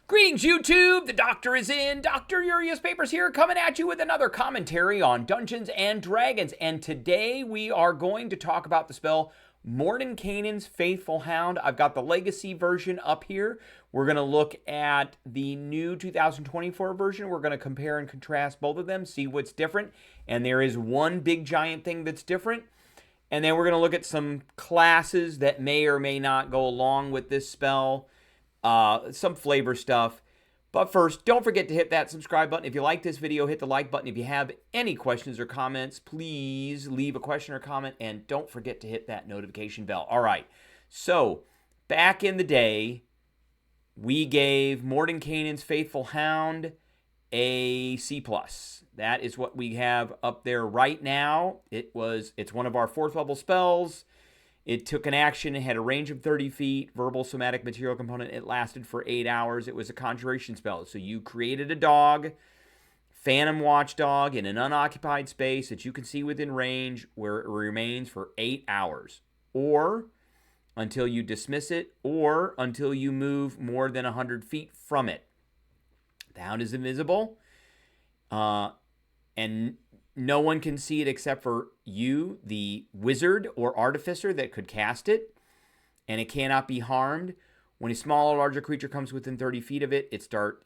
Greetings, YouTube! The Doctor is in. Dr. Urias Papers here, coming at you with another commentary on Dungeons and Dragons. And today we are going to talk about the spell Mordenkainen's Faithful Hound. I've got the Legacy version up here. We're going to look at the new 2024 version. We're going to compare and contrast both of them, see what's different. And there is one big giant thing that's different. And then we're going to look at some classes that may or may not go along with this spell. Some flavor stuff. But first, don't forget to hit that subscribe button. If you like this video, hit the like button. If you have any questions or comments, please leave a question or comment. And don't forget to hit that notification bell. All right. So, back in the day, we gave Mordenkainen's Faithful Hound a C+. That is what we have up there right now. It's one of our 4th level spells. It took an action. It had a range of 30 feet, verbal, somatic, material component. It lasted for 8 hours. It was a conjuration spell. So you created a dog, phantom watchdog, in an unoccupied space that you can see within range where it remains for 8 hours. Or until you dismiss it, or until you move more than 100 feet from it. The hound is invisible, and no one can see it except for you, the wizard or artificer that could cast it, and it cannot be harmed. When a small or larger creature comes within 30 feet of it,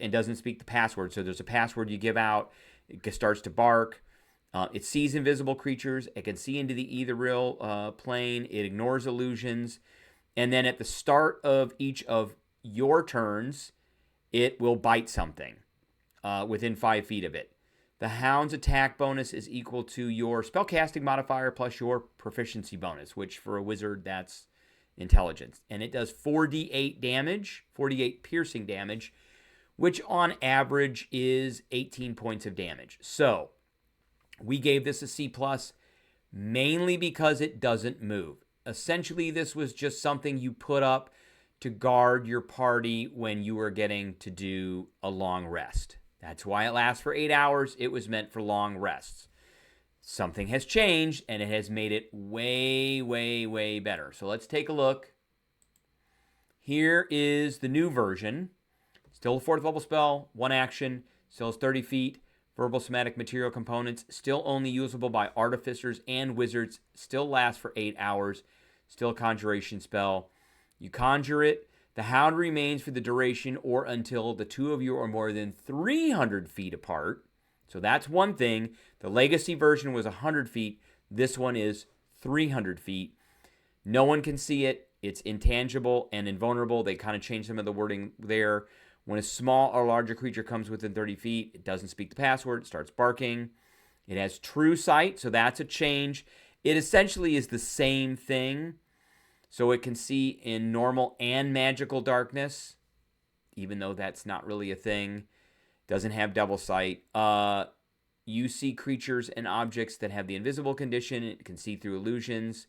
and doesn't speak the password. So there's a password you give out. It starts to bark. It sees invisible creatures. It can see into the ethereal plane. It ignores illusions. And then at the start of each of your turns, it will bite something within 5 feet of it. The hound's attack bonus is equal to your spellcasting modifier plus your proficiency bonus, which for a wizard, that's intelligence. And it does 4d8 damage, 4d8 piercing damage, which on average is 18 points of damage. So we gave this a C+, mainly because it doesn't move. Essentially, this was just something you put up to guard your party when you were getting to do a long rest. That's why it lasts for 8 hours. It was meant for long rests. Something has changed, and it has made it way, way, way better. So let's take a look. Here is the new version. Still a 4th level spell, 1 action, still has 30 feet, verbal, somatic, material components, still only usable by artificers and wizards, still lasts for 8 hours, still a conjuration spell. You conjure it. The hound remains for the duration or until the two of you are more than 300 feet apart. So that's one thing. The legacy version was 100 feet. This one is 300 feet. No one can see it. It's intangible and invulnerable. They kind of changed some of the wording there. When a small or larger creature comes within 30 feet, it doesn't speak the password. It starts barking. It has true sight, so that's a change. It essentially is the same thing. So it can see in normal and magical darkness, even though that's not really a thing. Doesn't have double sight. You see creatures and objects that have the invisible condition. It can see through illusions.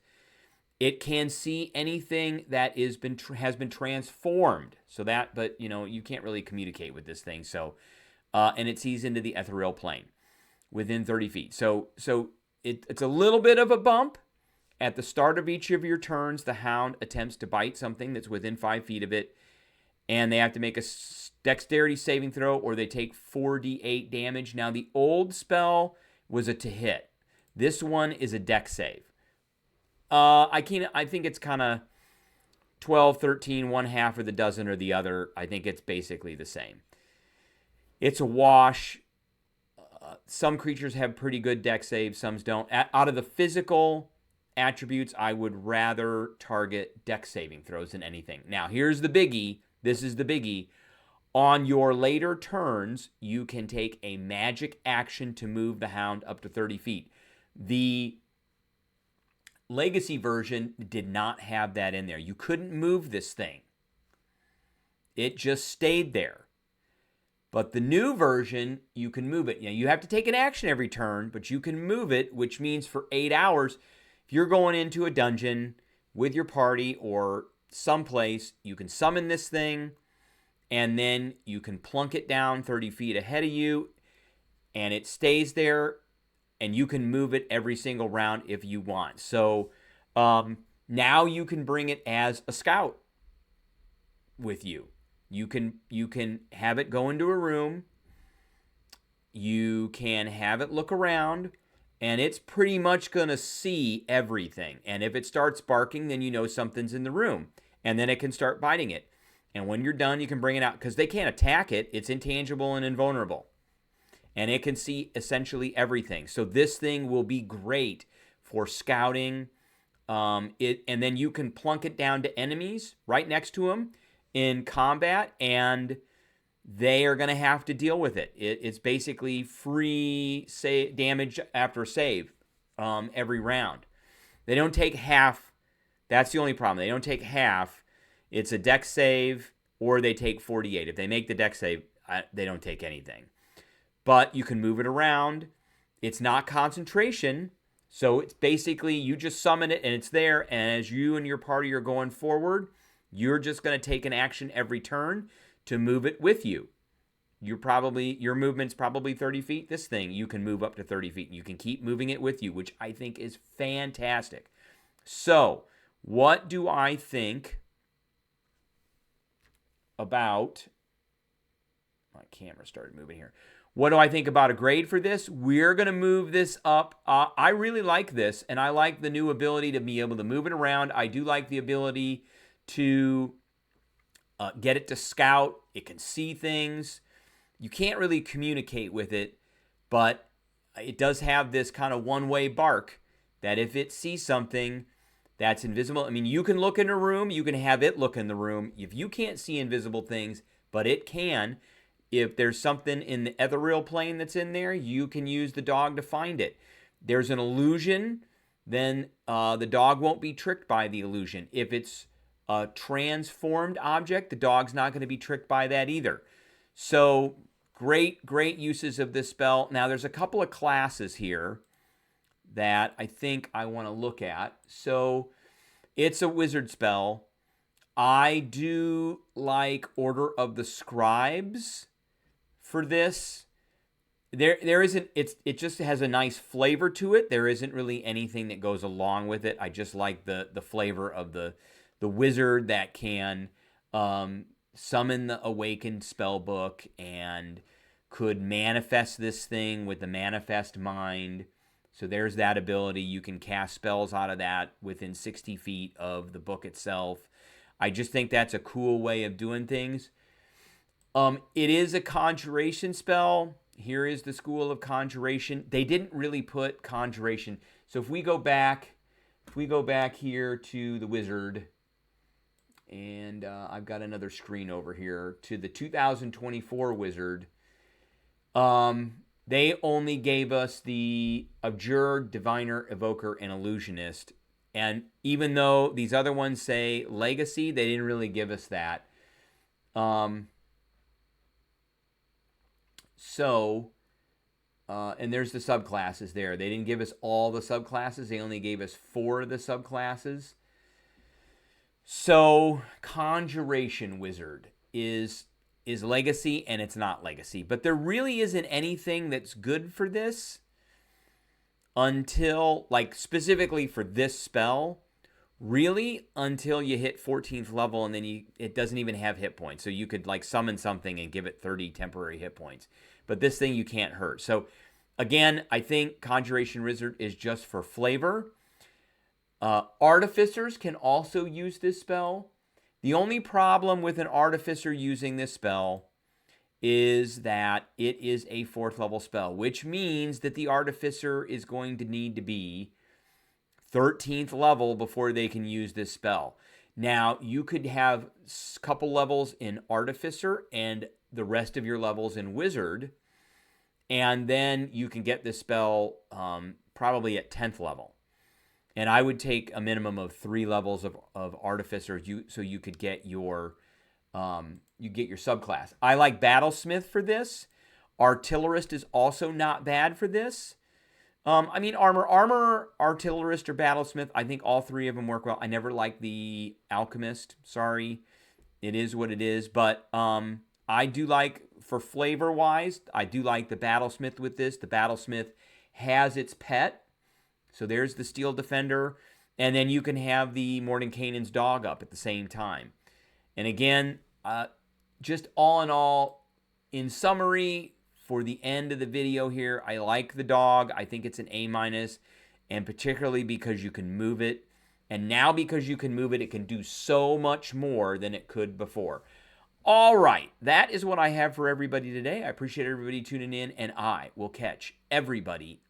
It can see anything that has been transformed. But you can't really communicate with this thing. So, and it sees into the ethereal plane within 30 feet. So it's a little bit of a bump. At the start of each of your turns, the hound attempts to bite something that's within 5 feet of it, and they have to make a dexterity saving throw, or they take 4d8 damage. Now, the old spell was a to hit. This one is a dex save. I think it's kind of 12, 13, one half of the dozen or the other. I think it's basically the same. It's a wash. Some creatures have pretty good dex saves, some don't. Out of the physical attributes, I would rather target dex saving throws than anything. Now, here's the biggie. This is the biggie. On your later turns, you can take a magic action to move the hound up to 30 feet. The legacy version did not have that in there. You couldn't move this thing. It just stayed there. But the new version, you can move it. You have to take an action every turn, but you can move it, which means for 8 hours, if you're going into a dungeon with your party or someplace, you can summon this thing, and then you can plunk it down 30 feet ahead of you, and it stays there, and you can move it every single round if you want. So now you can bring it as a scout with you. You can have it go into a room. You can have it look around, and it's pretty much going to see everything. And if it starts barking, then you know something's in the room, and then it can start biting it. And when you're done, you can bring it out, because they can't attack it. It's intangible and invulnerable, and it can see essentially everything. So this thing will be great for scouting. And then you can plunk it down to enemies right next to them in combat, and they are going to have to deal with it. It's basically free damage after save every round. They don't take half. That's the only problem. They don't take half. It's a dex save, or they take 48. If they make the dex save, they don't take anything. But you can move it around. It's not concentration. So it's basically you just summon it and it's there. And as you and your party are going forward, you're just going to take an action every turn to move it with you. Your movement's probably 30 feet. This thing, you can move up to 30 feet. You can keep moving it with you, which I think is fantastic. So, what do I think about... My camera started moving here. What do I think about a grade for this? We're going to move this up. I really like this, and I like the new ability to be able to move it around. I do like the ability to get it to scout. It can see things. You can't really communicate with it, but it does have this kind of one-way bark that if it sees something that's invisible, I mean, you can look in a room, you can have it look in the room. If you can't see invisible things, but it can, if there's something in the ethereal plane that's in there, you can use the dog to find it. There's an illusion, then the dog won't be tricked by the illusion. If it's a transformed object, the dog's not going to be tricked by that either. So great uses of this spell. Now there's a couple of classes here that I think I want to look at. So it's a wizard spell. I do like Order of the Scribes for this. There isn't, it just has a nice flavor to it. There isn't really anything that goes along with it. I just like the flavor of the wizard that can summon the awakened spell book and could manifest this thing with the manifest mind. So there's that ability. You can cast spells out of that within 60 feet of the book itself. I just think that's a cool way of doing things. It is a conjuration spell. Here is the School of Conjuration. They didn't really put conjuration. So if we go back here to the wizard, and I've got another screen over here to the 2024 wizard. They only gave us the Abjure, Diviner, Evoker, and Illusionist. And even though these other ones say Legacy, they didn't really give us that. And there's the subclasses there. They didn't give us all the subclasses. They only gave us 4 of the subclasses. So, Conjuration Wizard is Legacy, and it's not Legacy. But there really isn't anything that's good for this until, like, specifically for this spell, really until you hit 14th level, and then it doesn't even have hit points. So you could, like, summon something and give it 30 temporary hit points. But this thing you can't hurt. So, again, I think Conjuration Wizard is just for flavor. Artificers can also use this spell. The only problem with an Artificer using this spell is that it is a 4th level spell, which means that the Artificer is going to need to be 13th level before they can use this spell. Now, you could have a couple levels in Artificer and the rest of your levels in Wizard, and then you can get this spell probably at 10th level. And I would take a minimum of 3 levels of Artificer so you could get your subclass. I like Battlesmith for this. Artillerist is also not bad for this. I mean, Armor, Artillerist, or Battlesmith, I think all 3 of them work well. I never liked the Alchemist. Sorry. It is what it is. But I do like, for flavor-wise, I do like the Battlesmith with this. The Battlesmith has its pet. So there's the Steel Defender. And then you can have the Mordenkainen's dog up at the same time. And again, just all in all, in summary, for the end of the video here, I like the dog. I think it's an A-, and particularly because you can move it. And now because you can move it, it can do so much more than it could before. All right, that is what I have for everybody today. I appreciate everybody tuning in, and I will catch everybody